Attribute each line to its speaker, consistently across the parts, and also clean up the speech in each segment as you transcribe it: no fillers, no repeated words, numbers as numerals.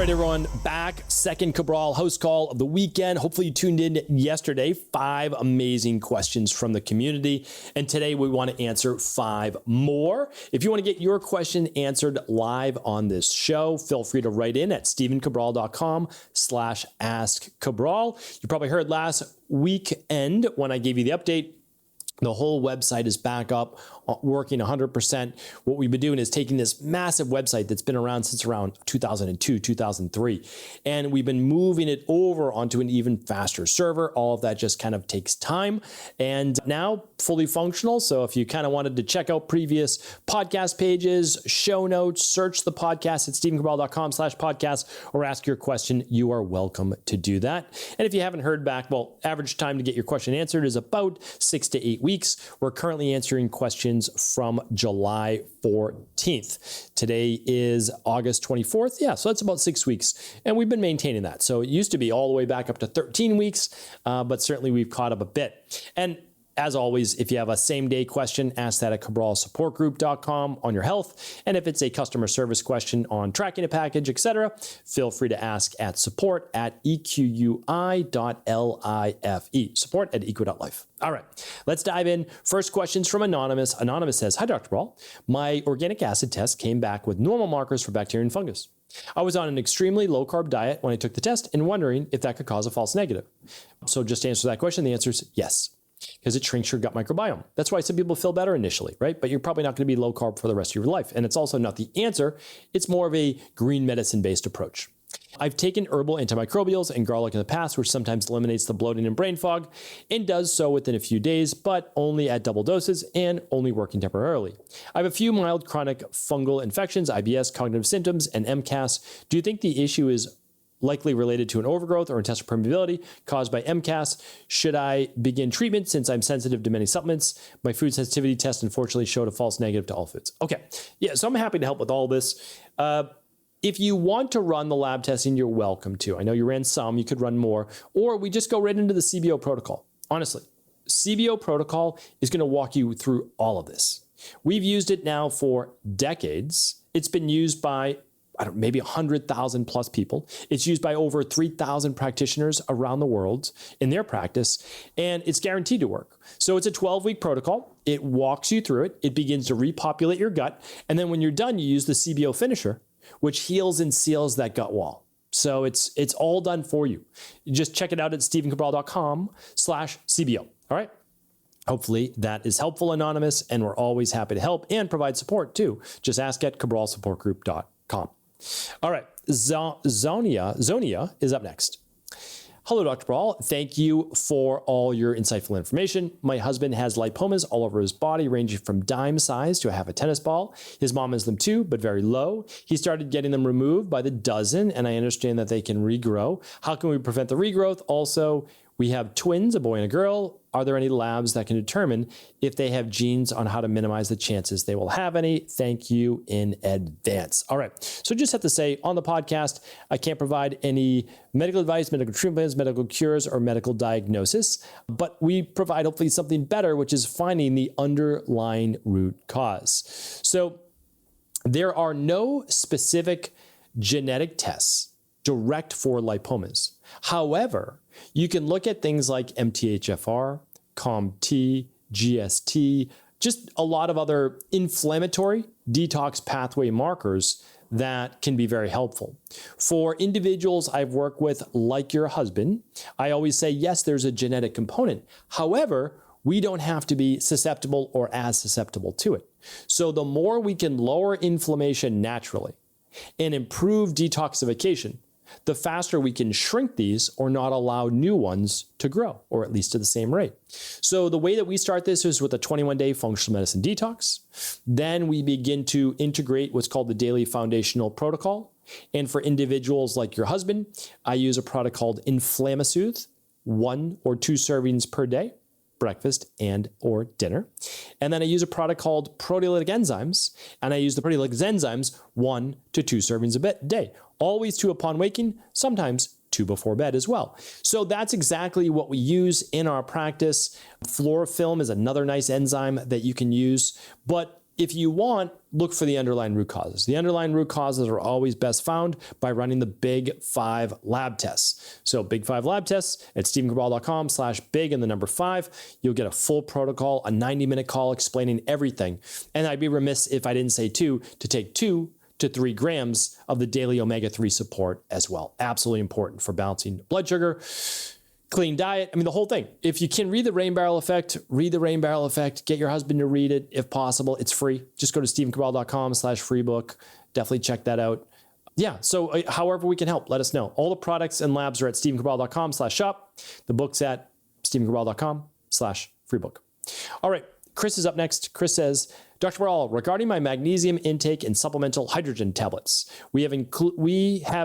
Speaker 1: right, everyone, back. Second Cabral HouseCall of the weekend. Hopefully you tuned in yesterday. 5 amazing questions from the community. And today we want to answer 5 more. If you want to get your question answered live on this show, feel free to write in at stephencabral.com/askcabral. You probably heard last weekend when I gave you the update. The whole website is back up, working 100%. What we've been doing is taking this massive website that's been around since around 2002, 2003, and we've been moving it over onto an even faster server. All of that just kind of takes time, and now fully functional. So if you kind of wanted to check out previous podcast pages, show notes, search the podcast at stephencabral.com/podcast, or ask your question, you are welcome to do that. And if you haven't heard back, well, average time to get your question answered is about 6 to 8 weeks. We're currently answering questions from July 14th. Today is August 24th. Yeah, so that's about 6 weeks. And we've been maintaining that. So it used to be all the way back up to 13 weeks, but certainly we've caught up a bit. And as always, if you have a same-day question, ask that at cabralsupportgroup.com on your health. And if it's a customer service question on tracking a package, etc., feel free to ask at support@equi.life. Support@equi.life. All right, let's dive in. First question's from Anonymous. Anonymous says, "Hi, Dr. Bral. My organic acid test came back with normal markers for bacteria and fungus. I was on an extremely low-carb diet when I took the test and wondering if that could cause a false negative." So just to answer that question, the answer is yes, because it shrinks your gut microbiome. That's why some people feel better initially, right? But you're probably not going to be low carb for the rest of your life. And it's also not the answer. It's more of a green medicine-based approach. I've taken herbal antimicrobials and garlic in the past, which sometimes eliminates the bloating and brain fog, and does so within a few days, but only at double doses and only working temporarily. I have a few mild chronic fungal infections, IBS, cognitive symptoms, and MCAS. Do you think the issue is likely related to an overgrowth or intestinal permeability caused by MCAS? Should I begin treatment since I'm sensitive to many supplements? My food sensitivity test unfortunately showed a false negative to all foods. Okay, yeah, so I'm happy to help with all this. If you want to run the lab testing, you're welcome to. I know you ran some, you could run more, or we just go right into the CBO protocol. Honestly, CBO protocol is going to walk you through all of this. We've used it now for decades. It's been used by maybe 100,000 plus people. It's used by over 3,000 practitioners around the world in their practice, and it's guaranteed to work. So it's a 12-week protocol. It walks you through it. It begins to repopulate your gut. And then when you're done, you use the CBO finisher, which heals and seals that gut wall. So it's all done for you. You just check it out at stephencabral.com/CBO. All right. Hopefully that is helpful, Anonymous, and we're always happy to help and provide support too. Just ask at cabralsupportgroup.com. All right, Zonia is up next. "Hello, Dr. Bral. Thank you for all your insightful information. My husband has lipomas all over his body, ranging from dime size to a half a tennis ball. His mom has them too, but very low. He started getting them removed by the dozen, and I understand that they can regrow. How can we prevent the regrowth? Also, we have twins, a boy and a girl. Are there any labs that can determine if they have genes on how to minimize the chances they will have any? Thank you in advance." All right. So just have to say on the podcast, I can't provide any medical advice, medical treatments, medical cures, or medical diagnosis, but we provide hopefully something better, which is finding the underlying root cause. So there are no specific genetic tests direct for lipomas. However, you can look at things like MTHFR, COMT, GST, just a lot of other inflammatory detox pathway markers that can be very helpful. For individuals I've worked with, like your husband, I always say, yes, there's a genetic component. However, we don't have to be susceptible or as susceptible to it. So the more we can lower inflammation naturally and improve detoxification, the faster we can shrink these or not allow new ones to grow, or at least at the same rate. So the way that we start this is with a 21-day functional medicine detox. Then we begin to integrate what's called the daily foundational protocol. And for individuals like your husband, I use a product called Inflammasoothe, 1 or 2 servings per day, breakfast and or dinner. And then I use a product called proteolytic enzymes, and I use the proteolytic enzymes 1 to 2 servings a day. Always 2 upon waking, sometimes 2 before bed as well. So that's exactly what we use in our practice. Fluorofilm is another nice enzyme that you can use, but if you want, look for the underlying root causes. The underlying root causes are always best found by running the Big 5 lab tests. So Big 5 lab tests at stephencabral.com/big and the number 5. You'll get a full protocol, a 90-minute call explaining everything. And I'd be remiss if I didn't say too, to take 2 to 3 grams of the daily omega-3 support as well. Absolutely important for balancing blood sugar, clean diet. I mean, the whole thing. If you can read the Rain Barrel Effect, read the Rain Barrel Effect. Get your husband to read it if possible. It's free. Just go to stephencabral.com/free book. Definitely check that out. Yeah, so however we can help, let us know. All the products and labs are at stephencabral.com/shop. The book's at stephencabral.com/free book. All right, Chris is up next. Chris says, Dr. Cabral, regarding my magnesium intake and supplemental hydrogen tablets, we have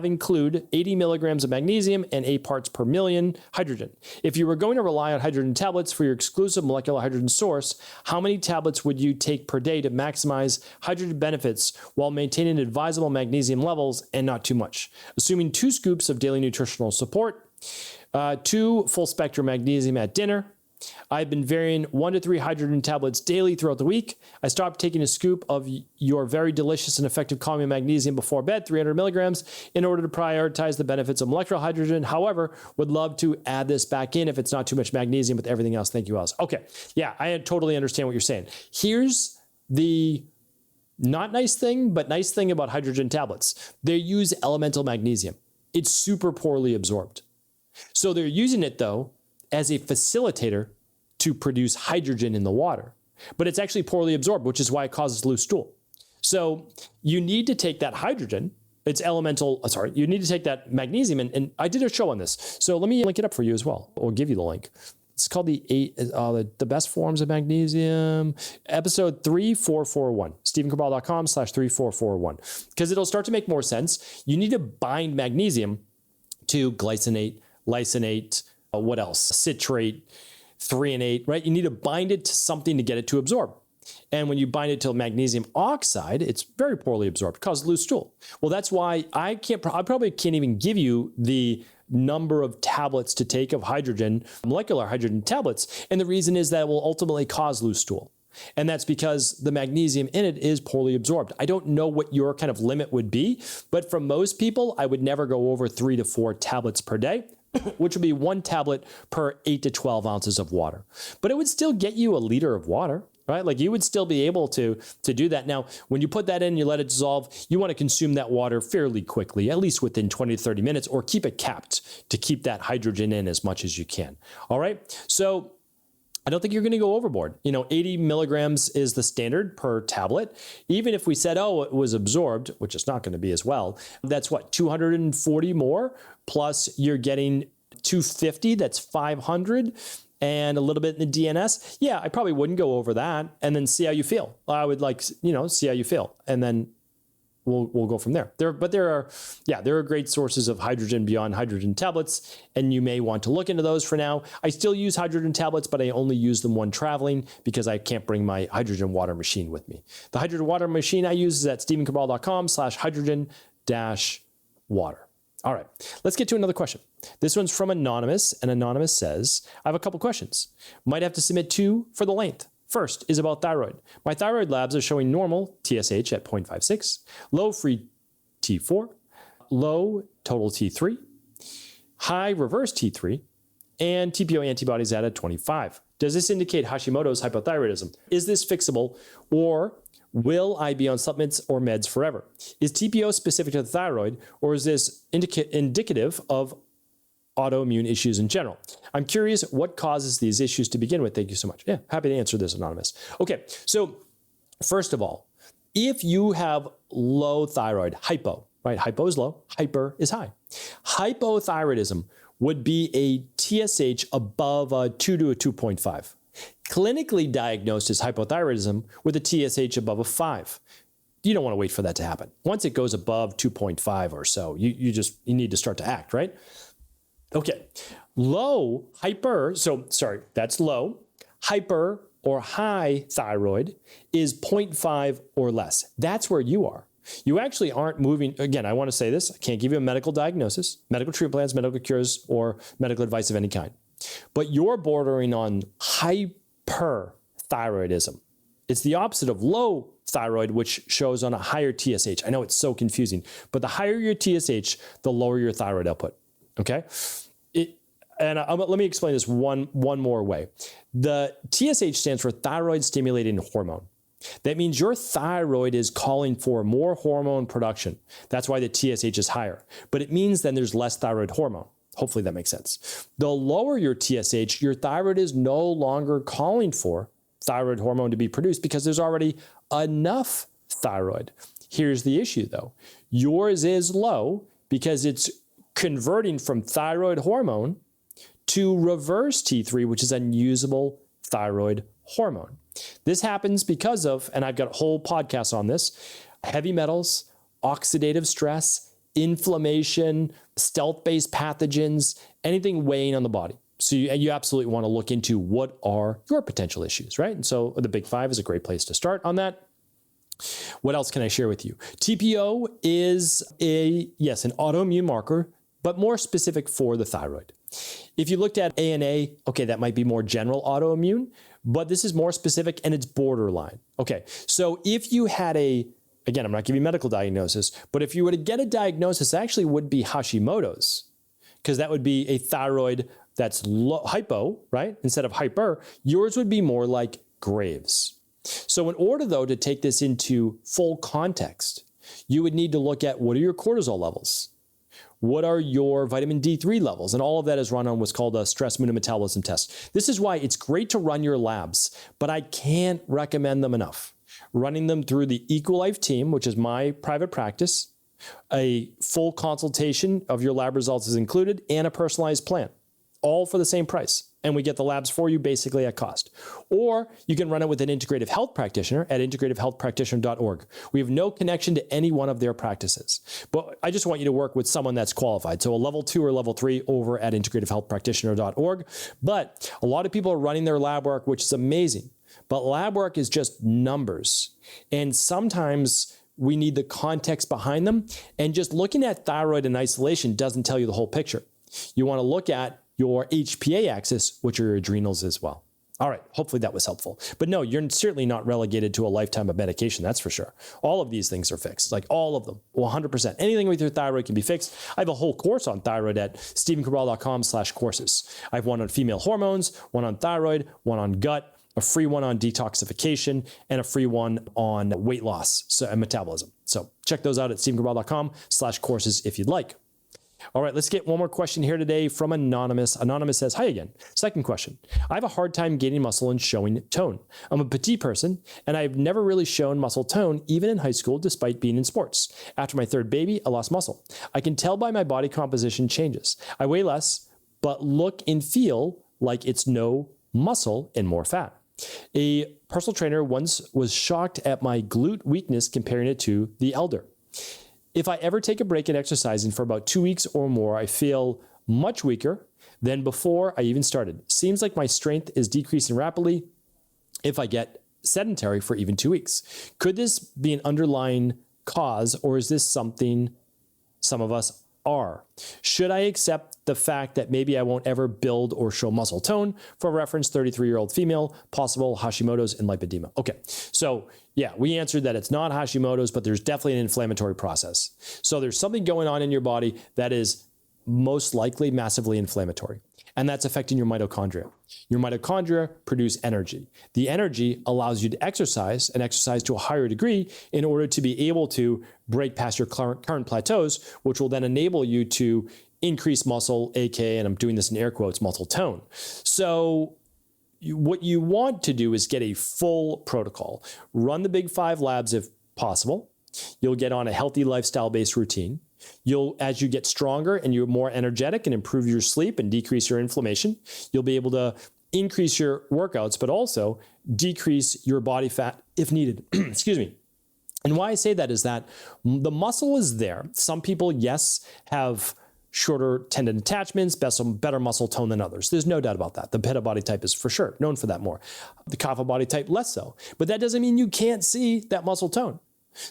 Speaker 1: include 80 milligrams of magnesium and 8 parts per million hydrogen. If you were going to rely on hydrogen tablets for your exclusive molecular hydrogen source, how many tablets would you take per day to maximize hydrogen benefits while maintaining advisable magnesium levels and not too much? Assuming 2 scoops of daily nutritional support, 2 full spectrum magnesium at dinner. I've been varying 1 to 3 hydrogen tablets daily throughout the week. I stopped taking a scoop of your very delicious and effective calming magnesium before bed, 300 milligrams, in order to prioritize the benefits of molecular hydrogen. However, would love to add this back in if it's not too much magnesium with everything else. Thank you, Alice. Okay, yeah, I totally understand what you're saying. Here's the not nice thing, but nice thing about hydrogen tablets. They use elemental magnesium. It's super poorly absorbed. So they're using it, though, as a facilitator to produce hydrogen in the water. But it's actually poorly absorbed, which is why it causes loose stool. So you need to take that hydrogen, it's elemental, you need to take that magnesium, and I did a show on this. So let me link it up for you as well, or give you the link. It's called the best forms of magnesium, episode 3441, stephencabral.com/3441, because it'll start to make more sense. You need to bind magnesium to glycinate, lysine, what else? Citrate, threonate, right? You need to bind it to something to get it to absorb. And when you bind it to magnesium oxide, it's very poorly absorbed, causes loose stool. Well, that's why I probably can't even give you the number of tablets to take of hydrogen, molecular hydrogen tablets. And the reason is that it will ultimately cause loose stool. And that's because the magnesium in it is poorly absorbed. I don't know what your kind of limit would be, but for most people, I would never go over 3 to 4 tablets per day, which would be 1 tablet per 8 to 12 ounces of water. But it would still get you a liter of water, right? Like you would still be able to do that. Now, when you put that in, you let it dissolve, you want to consume that water fairly quickly, at least within 20 to 30 minutes, or keep it capped to keep that hydrogen in as much as you can. All right. So I don't think you're going to go overboard. 80 milligrams is the standard per tablet. Even if we said, oh, it was absorbed, which it's not going to be as well, that's what, 240 more, plus you're getting 250, that's 500, and a little bit in the DNS. Yeah, I probably wouldn't go over that, and then see how you feel. I would see how you feel, and then we'll go from there. There are great sources of hydrogen beyond hydrogen tablets, and you may want to look into those for now. I still use hydrogen tablets, but I only use them when traveling because I can't bring my hydrogen water machine with me. The hydrogen water machine I use is at stephencabral.com/hydrogen-water. All right, let's get to another question. This one's from Anonymous, and Anonymous says, I have a couple questions. Might have to submit 2 for the length. First is about thyroid. My thyroid labs are showing normal TSH at 0.56, low free T4, low total T3, high reverse T3, and TPO antibodies at 25. Does this indicate Hashimoto's hypothyroidism? Is this fixable, or will I be on supplements or meds forever? Is TPO specific to the thyroid, or is this indicative of autoimmune issues in general? I'm curious what causes these issues to begin with. Thank you so much. Yeah, happy to answer this, Anonymous. Okay, so first of all, if you have low thyroid, hypo, right? Hypo is low, hyper is high. Hypothyroidism would be a TSH above a 2 to a 2.5. Clinically diagnosed as hypothyroidism with a TSH above a 5. You don't want to wait for that to happen. Once it goes above 2.5 or so, you need to start to act, right? Okay, that's low. Hyper or high thyroid is 0.5 or less. That's where you are. You actually aren't moving. Again, I want to say this. I can't give you a medical diagnosis, medical treatment plans, medical cures, or medical advice of any kind. But you're bordering on hyperthyroidism. It's the opposite of low thyroid, which shows on a higher TSH. I know it's so confusing, but the higher your TSH, the lower your thyroid output. Okay. Let me explain this one more way. The TSH stands for thyroid stimulating hormone. That means your thyroid is calling for more hormone production. That's why the TSH is higher. But it means then there's less thyroid hormone. Hopefully that makes sense. The lower your TSH, your thyroid is no longer calling for thyroid hormone to be produced because there's already enough thyroid. Here's the issue though. Yours is low because it's converting from thyroid hormone to reverse T3, which is unusable thyroid hormone. This happens because of, and I've got a whole podcast on this, heavy metals, oxidative stress, inflammation, stealth-based pathogens, anything weighing on the body. So you absolutely want to look into what are your potential issues, right? And so the Big Five is a great place to start on that. What else can I share with you? TPO is an autoimmune marker, but more specific for the thyroid. If you looked at ANA, okay, that might be more general autoimmune, but this is more specific and it's borderline. Okay, so if you had again, I'm not giving medical diagnosis, but if you were to get a diagnosis, it actually would be Hashimoto's, because that would be a thyroid that's hypo, right? Instead of hyper, yours would be more like Graves. So in order though to take this into full context, you would need to look at what are your cortisol levels? What are your vitamin D3 levels? And all of that is run on what's called a stress mood and metabolism test. This is why it's great to run your labs, but I can't recommend them enough. Running them through the EqualLife team, which is my private practice, a full consultation of your lab results is included, and a personalized plan, all for the same price. And we get the labs for you basically at cost. Or you can run it with an integrative health practitioner at integrativehealthpractitioner.org. We have no connection to any one of their practices, but I just want you to work with someone that's qualified. So a level 2 or level 3 over at integrativehealthpractitioner.org. But a lot of people are running their lab work, which is amazing. But lab work is just numbers. And sometimes we need the context behind them. And just looking at thyroid in isolation doesn't tell you the whole picture. You want to look at your HPA axis, which are your adrenals as well. All right, hopefully that was helpful. But no, you're certainly not relegated to a lifetime of medication, that's for sure. All of these things are fixed, like all of them, 100%. Anything with your thyroid can be fixed. I have a whole course on thyroid at stephencabral.com/courses. I have one on female hormones, one on thyroid, one on gut, a free one on detoxification, and a free one on weight loss and metabolism. So check those out at stephencabral.com/courses if you'd like. All right, let's get one more question here today from Anonymous. Anonymous says, hi again. Second question. I have a hard time gaining muscle and showing tone. I'm a petite person, and I've never really shown muscle tone, even in high school, despite being in sports. After my third baby, I lost muscle. I can tell by my body composition changes. I weigh less, but look and feel like it's no muscle and more fat. A personal trainer once was shocked at my glute weakness, comparing it to the elder. If I ever take a break in exercising for about 2 weeks or more, I feel much weaker than before I even started. Seems like my strength is decreasing rapidly if I get sedentary for even 2 weeks. Could this be an underlying cause, or is this something some of us are? Should I accept the fact that maybe I won't ever build or show muscle tone? For reference, 33-year-old female, possible Hashimoto's and lipedema. Okay, so yeah, we answered that it's not Hashimoto's, but there's definitely an inflammatory process. So there's something going on in your body that is most likely massively inflammatory, and that's affecting your mitochondria. Your mitochondria produce energy. The energy allows you to exercise and exercise to a higher degree in order to be able to break past your current plateaus, which will then enable you to increase muscle, aka, and I'm doing this in air quotes, muscle tone. So what you want to do is get a full protocol. Run the Big Five labs if possible. You'll get on a healthy lifestyle-based routine. As you get stronger and you're more energetic and improve your sleep and decrease your inflammation, you'll be able to increase your workouts, but also decrease your body fat if needed. Excuse me. And why I say that is that the muscle is there. Some people, yes, have shorter tendon attachments, better muscle tone than others. There's no doubt about that. The Pitta body type is for sure known for that more. The Kapha body type, less so. But that doesn't mean you can't see that muscle tone.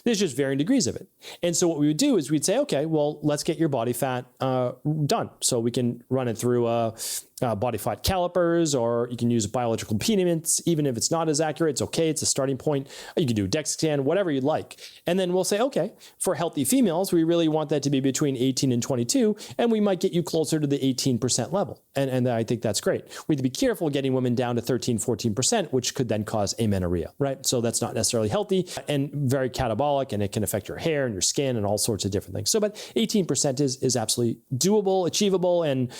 Speaker 1: There's just varying degrees of it. And so what we would do is we'd say, okay, well, let's get your body fat done. So we can run it through body fat calipers, or you can use biological impediments. Even if it's not as accurate, it's okay. It's a starting point. You can do a DEXA scan, whatever you'd like. And then we'll say, okay, for healthy females, we really want that to be between 18 and 22, and we might get you closer to the 18% level. And I think that's great. We have to be careful getting women down to 13, 14%, which could then cause amenorrhea, right? So that's not necessarily healthy and very catabolic, and it can affect your hair and your skin and all sorts of different things. So, but 18% is absolutely doable, achievable, and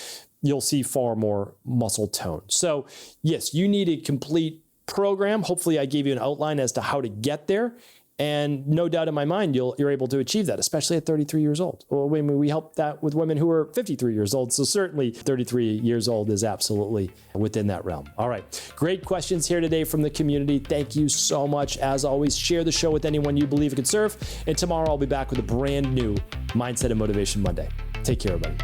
Speaker 1: you'll see far more muscle tone. So yes, you need a complete program. Hopefully I gave you an outline as to how to get there. And no doubt in my mind, you're able to achieve that, especially at 33 years old. Well, we help that with women who are 53 years old. So certainly 33 years old is absolutely within that realm. All right. Great questions here today from the community. Thank you so much. As always, share the show with anyone you believe it could serve. And tomorrow I'll be back with a brand new Mindset and Motivation Monday. Take care, everybody.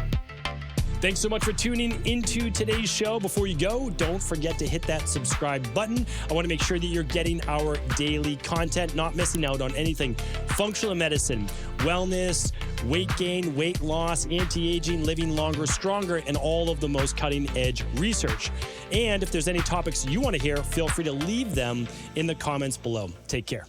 Speaker 1: Thanks so much for tuning into today's show. Before you go, don't forget to hit that subscribe button. I want to make sure that you're getting our daily content, not missing out on anything functional medicine, wellness, weight gain, weight loss, anti-aging, living longer, stronger, and all of the most cutting-edge research. And if there's any topics you want to hear, feel free to leave them in the comments below. Take care.